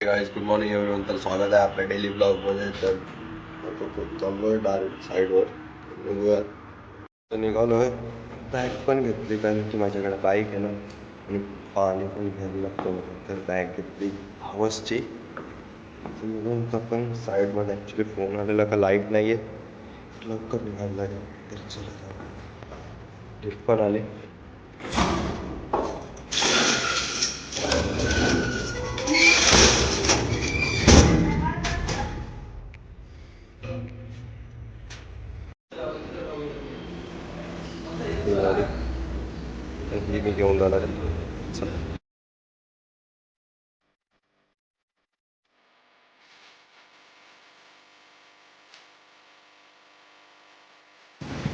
Guys good morning everyone. तर स्वागत आहे आपल्या डेली ब्लॉगमध्ये. तर चाललोय डायरेक्ट साईडवर बघूया. तर निघालोय. बॅग पण घेतली कारण की माझ्याकडे बाईक आहे ना आणि पाणी पण घ्यायला लागतं मला. तर बॅग घेतली हवसची. निघून पण साईडमध्ये ॲक्च्युली फोन आलेला का लाईट नाही आहे, लवकर निघायला लागेल. तर चला जाऊ. लिफ्ट पण आले. ही मी घेऊन जाणार आहे. चला.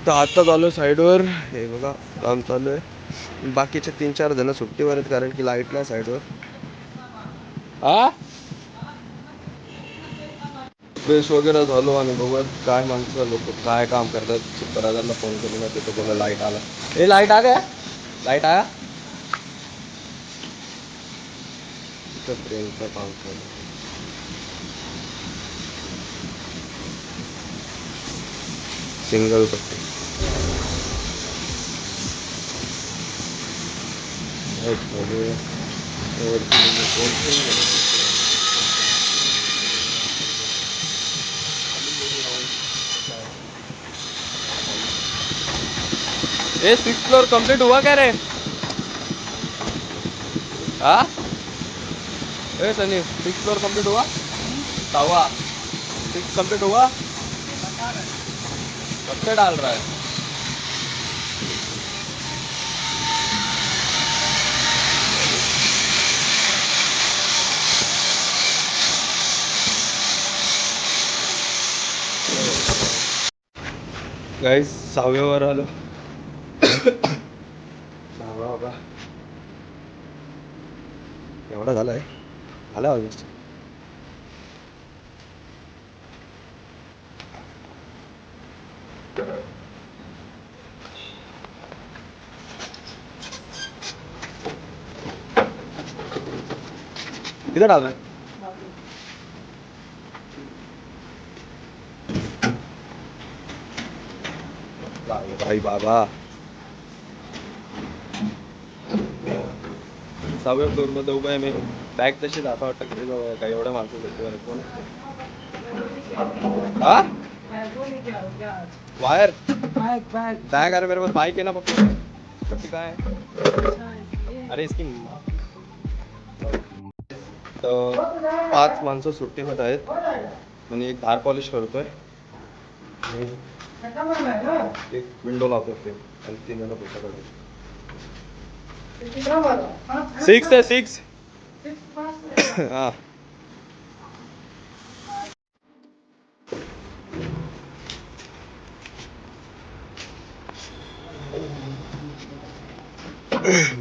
तर आता चालू आहे साईडवर. हे बघा काम चालू आहे. बाकीचे 3-4 जण सुट्टीवर आहेत कारण की लाईट नाही साईडवर. हा फ्रेश वगैरे झालो आणि बघूया काय माणसं लोक काय काम करतात. सुपरवायझरला फोन केला ना तिथं बोला लाईट आला. ए लाईट आ गया, लाईट आया. तिथं ट्रेनचं काम चालू आहे. सिंगल पट्टी. लाईट चालू आहे. ए 6th फ्लोर कंप्लीट हुआ क्या रे? हाँ ए सनी 6th फ्लोर कंप्लीट हुआ? हुआ 6 कंप्लीट हुआ? कब से डाल रहा है? गाईस 6व्यावर आलो. 6वा बाबा एवढा झालाय. आला ऑलमोस्ट. किधर डाल रहा है? भाई बाबा 6व्या फ्लोर मध्ये उभा आहे मी. बॅग तशी दाखवा वाटतं घरी जाऊ काय एवढ्या माणसं भेटू कोण. हा वायर बैग. अरे मेरे पास बाइक है ना पप्पी. पप्पी कहाँ है? अरे इसकी तर 5 माणसं सुट्टीमध्ये आहेत आणि एक धार पॉलिश करतोय आणि एक विंडो लावतोय फ्रेम आणि 3 जण पुढच्या काढायचे. 6 आहे 6. हा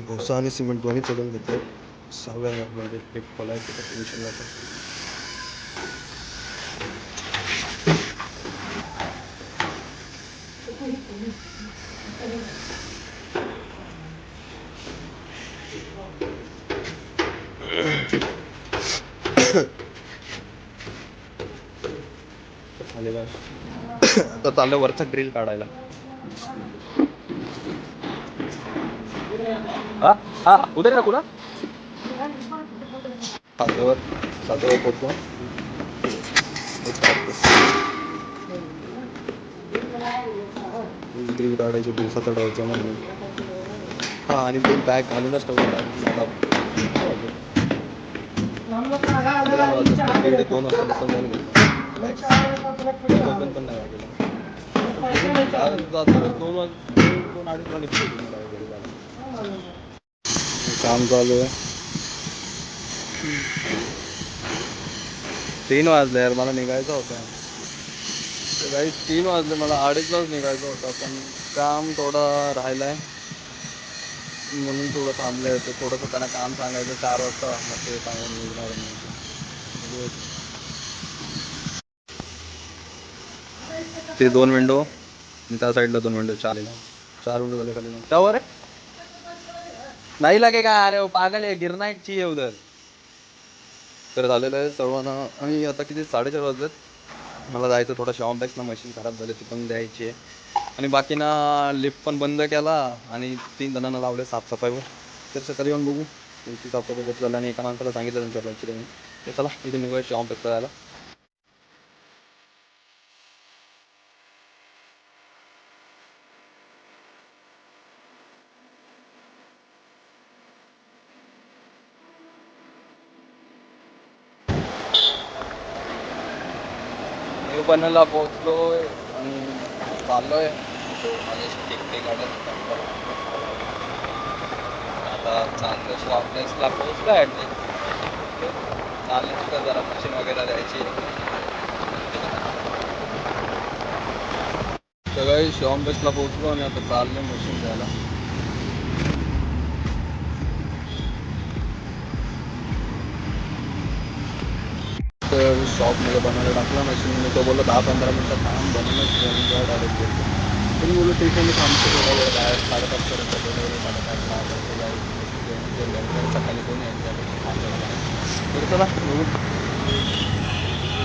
भोसा आणि सिमेंट दोन्ही चढून घेतो. 6व्या मध्ये एक खोलायचं तर टेन्शन नव्हतं. आता चाललं वरचा ग्रिल काढायला. हा हा उधर ना कुणा सातवर पोहोचलो. ग्रिल काढायची दिवसा चढवायचं म्हणून. हा आणि ते बॅग घालूनच ठेवलं. 2 वाजता जाऊन ओपन पण नाही वाटलं. 2-2:30 निघतो. काम चालू आहे. 3 वाजले यार मला निघायचं होतं. काही 3 वाजले मला 2:30लाच निघायचं होतं पण काम थोडं राहिलंय म्हणून थोडं थांबलं. ते थोडंसं त्यांना काम सांगायचं 4 वाजता मग ते सांगून निघणार नाही. ते 2 विंडो त्या साइडला 2 विंडो 4 विंडो झाले खाली. त्यावर नहीं लगेगा. अरे वो पागल है गिरना चाहिए उधर. तर झालेलं आहे सर्वांना. आणि आता किती 4:30 वाजलेत. मला जायचं थोडं शॉपबॅक्सला, मशीन खराब झाली ती पण द्यायची आहे. आणि बाकीना लिफ्ट पण बंद केला आणि 3 जणांना लावले साफसफाईवर. तर सकाळी येऊन बघू त्यांची साफसफाई कसं झालं. आणि एका माणसाला सांगितलं त्यांच्या लक्ष देऊन. तर चला इथे निघूया शॉपबॅक्सला जायला. न्यू पनवेलला पोहोचलोय आणि चाललोय ठीक आता चाललो शॉपलेसला पोहोचलो चाललं तिथं जरा मशीन वगैरे द्यायची. सगळी शॉपलेसला पोहोचलो आणि आता चाललो मशीन द्यायला. तर शॉपमध्ये बनवायला टाकला मशीन. मी तो बोललो 10-15 मिनटं थांब बनवूनच घेऊन डायरेक्ट बोलतो. तरी बोललो ठीक आहे, मी थांबतो थोडा वेळ बाहेर 5:30पर्यंत बोलवलं. 5:30 सकाळी कोणी तर चला बघू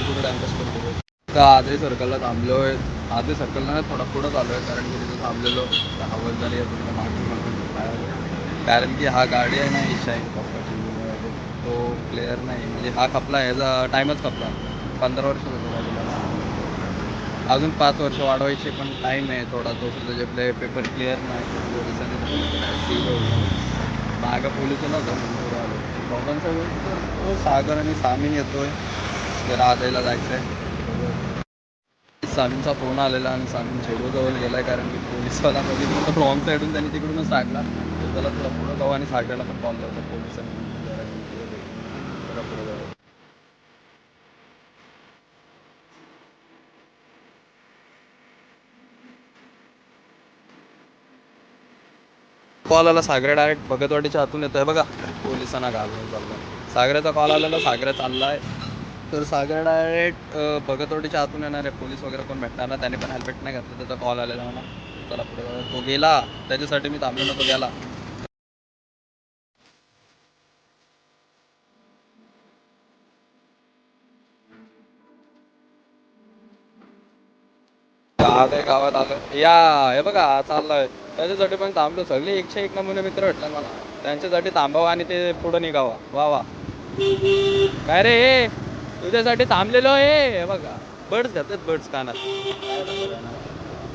कुठं टाइमपास करतो. तर आधी सर्कलला थांबलो आहे. आधी सर्कलला थोडा पुढं चालू आहे कारण की तिथं थांबलेलो 10 वर्ष झाली आहे तुला मागून. कारण की हा गाडी आहे ना ही शाईन कपची तो प्लेअर नाही, म्हणजे हा खपला ह्याचा टाईमच खपला. 15 वर्ष होतो गाडीला. अजून 5 वर्ष वाढवायचे पण टाईम आहे थोडा. तो त्याचे पेपर क्लिअर नाही पोलिसांनी मागं पोलिस नव्हतं पुढे आलो. दोघांचा वेळ तर सागर आणि सामीन येतोय. जरा आदायला जायचं आहे. सामीनचा फोन आलेला आणि सामीन झेडूजवळ गेलाय कारण की पोलिसवाला बघितलं रॉंग साईडून त्यांनी तिकडूनच टाकला. त्याला थोडा पुढं जाऊ आणि सागरला पण कॉल करतो पोलिसांनी जरा पुढे जाऊ. कॉल आला सागरे डायरेक्ट भगतवाडीच्या हातून येतोय बघा. पोलिसांना घालून चाललं. सागऱ्याचा कॉल आलेला, सागऱ्या चाललाय. तर सागर डायरेक्ट भगतवाडीच्या आतून येणार आहे. पोलीस वगैरे कोण भेटणार ना, त्याने पण हेल्मेट नाही घातलं. त्याचा कॉल आलेला मला. त्याला पुढे तो गेला, त्याच्यासाठी मी थांबलेलो. तो गेला. आलोय गावात आलो या. हे बघा चाललोय त्याच्यासाठी पण थांबलो. सगळे 101 नमुने मित्र भेटला मला. त्यांच्यासाठी थांबावं आणि ते पुढं निघावं. वा वा. काय रे हे तुझ्यासाठी थांबलेलो आहे. हे बघा बर्ड्स घातलेत, बर्ड्स कानात.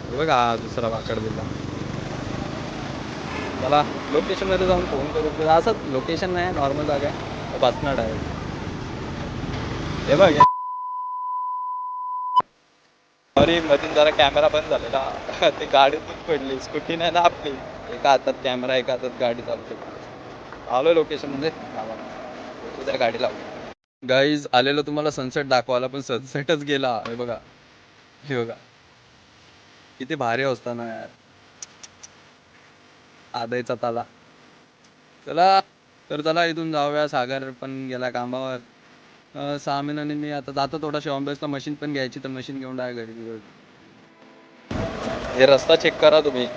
हे बघा दुसरा वाकड दिला. मला लोकेशनमध्ये जाऊन फोन करू. असंच लोकेशन नाही, नॉर्मल जागा आहे बसणार आहे. हे बघ अरे मधून जरा कॅमेरा बंद झालेला. ते गाडीतून पडली. स्कूटी नाही ना आपली. एका हातात कॅमेरा, एका हातात गाडी चालते. आलोय लोकेशन मध्ये. उद्या गाडी लावू. गाईज आलेलो तुम्हाला सनसेट दाखवायला, पण सनसेटच गेला. हे बघा, हे बघा किती भारी अवस्था ना यार. आदयचा ताला. चला तर चला इथून जाऊया. सागर पण गेला कामावर. 6 महिन्यांनी मी आता जातो थोडा शॉपबेसला. मशीन पण घ्यायची तर मशीन घेऊन टाका घरी. हे रस्ता चेक करा तुम्ही.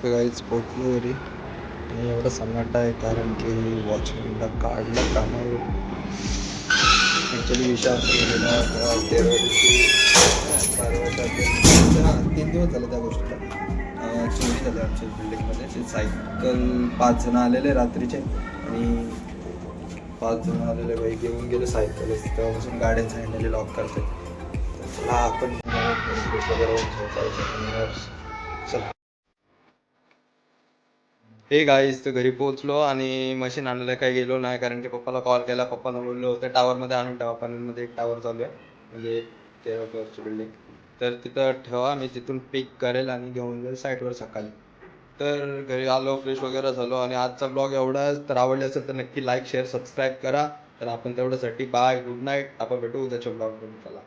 गाईच पोचलो घरी आणि एवढं सन्नाटा आहे कारण की वॉचमॅनला काढलं कामावर. ॲक्च्युली विषय असं झालेला 13 दिवशी परवाच्या 3 दिवस झाले त्या गोष्टीला. चोरी झाली आमच्या बिल्डिंगमध्ये. ते सायकल 5 जण आलेले रात्रीचे आणि 5 जण आलेले बाई घेऊन गेले सायकलच. तेव्हापासून गाड्यांचा हँडल लॉक करते. चला आपण चला. हे गाईस तर घरी पोहोचलो आणि मशीन आणलं काही गेलो नाही कारण की पप्पाला कॉल केला. पप्पाला बोललो होतं टावरमध्ये आणून ठेवा. पनवेलमध्ये एक टावर चालू आहे म्हणजे 13 फ्लोअरची बिल्डिंग. तर तिथं ठेवा, मी तिथून पिक करेल आणि घेऊन जाईल साईटवर सकाळी. तर घरी आलो, फ्रेश वगैरे झालो आणि आजचा ब्लॉग एवढाच. तर आवडले असेल तर नक्की लाईक शेअर सबस्क्राईब करा. तर आपण तेवढ्यासाठी बाय, गुड नाईट. आपण भेटू उद्याच्या ब्लॉगमध्ये. चला.